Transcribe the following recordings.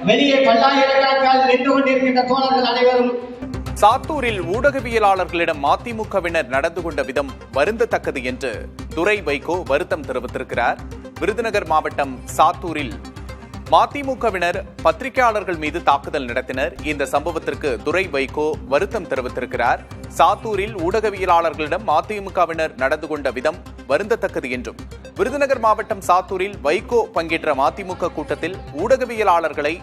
வெளியே பல்லாயிரக்கணக்கால் நின்று கொண்டிருக்கின்ற தோழர்கள் அனைவரும். சாத்தூரில் ஊடகவியலாளர்களிடம் மதிமுகவினர் நடந்து கொண்ட விதம் வருந்தத்தக்கது என்று துரை வைகோ வருத்தம் தெரிவித்திருக்கிறார். விருதுநகர் மாவட்டம் சாத்தூரில் மதிமுகவினர் பத்திரிகையாளர்கள் மீது தாக்குதல் நடத்தினர். இந்த சம்பவத்திற்கு துரை வைகோ வருத்தம் தெரிவித்திருக்கிறார். சாத்தூரில் ஊடகவியலாளர்களிடம் மதிமுகவினர் நடந்து கொண்ட விதம் வருந்தத்தக்கது என்றும், விருதுநகர் மாவட்டம் சாத்தூரில் வைகோ பங்கேற்ற மதிமுக கூட்டத்தில் ஊடகவியலாளர்களை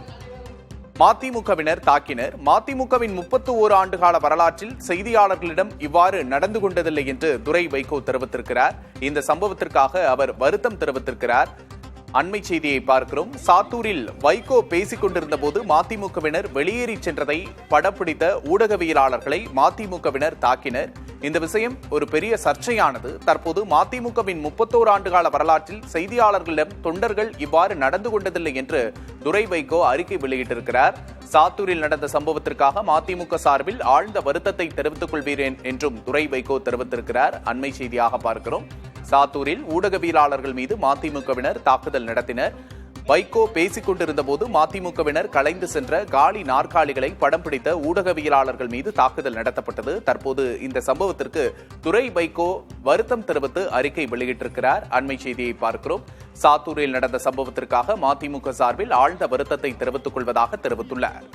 மதிமுகவினர் தாக்கினர். மதிமுகவின் 31 ஆண்டுகால வரலாற்றில் செய்தியாளர்களிடம் இவ்வாறு நடந்து கொண்டதில்லை என்று துரை வைகோ தெரிவித்திருக்கிறார். இந்த சம்பவத்திற்காக அவர் வருத்தம் தெரிவித்திருக்கிறார். அண்மை செய்தியை பார்க்கிறோம். சாத்தூரில் வைகோ பேசிக் கொண்டிருந்த போது மதிமுகவினர் வெளியேறி சென்றதை படப்பிடித்த ஊடகவியலாளர்களை மதிமுகவினர் தாக்கினர். இந்த விஷயம் ஒரு பெரிய சர்ச்சையானது. தற்போது மதிமுகவின் 31 ஆண்டுகால வரலாற்றில் செய்தியாளர்களிடம் தொண்டர்கள் இவ்வாறு நடந்து கொண்டதில்லை என்று துரை வைகோ அறிக்கை வெளியிட்டிருக்கிறார். சாத்தூரில் நடந்த சம்பவத்திற்காக மதிமுக சார்பில் ஆழ்ந்த வருத்தத்தை தெரிவித்துக் கொள்கிறேன் என்றும் துரை வைகோ தெரிவித்திருக்கிறார். அண்மை செய்தியாக பார்க்கிறோம். சாத்தூரில் ஊடகவியலாளர்கள் மீது மதிமுகவினர் தாக்குதல் நடத்தினர். வைகோ பேசிக் கொண்டிருந்த போது மதிமுகவினர் கலைந்து சென்ற காலி நாற்காலிகளை படம் பிடித்த ஊடகவியலாளர்கள் மீது தாக்குதல் நடத்தப்பட்டது. தற்போது இந்த சம்பவத்திற்கு துரை வைகோ வருத்தம் தெரிவித்து அறிக்கை வெளியிட்டிருக்கிறார். அண்மை செய்தியை பார்க்கிறோம். சாத்தூரில் நடந்த சம்பவத்திற்காக மதிமுக சார்பில் ஆழ்ந்த வருத்தத்தை தெரிவித்துக் கொள்வதாக தெரிவித்துள்ளார்.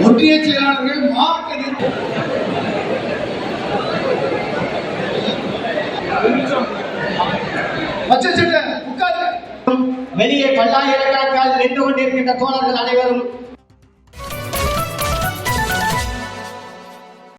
ஒன்றிய செயலாளர்கள் வெளியே பல்லாயிரக்கணக்கால் நின்று கொண்டிருக்கின்ற தோழர்கள் அனைவரும்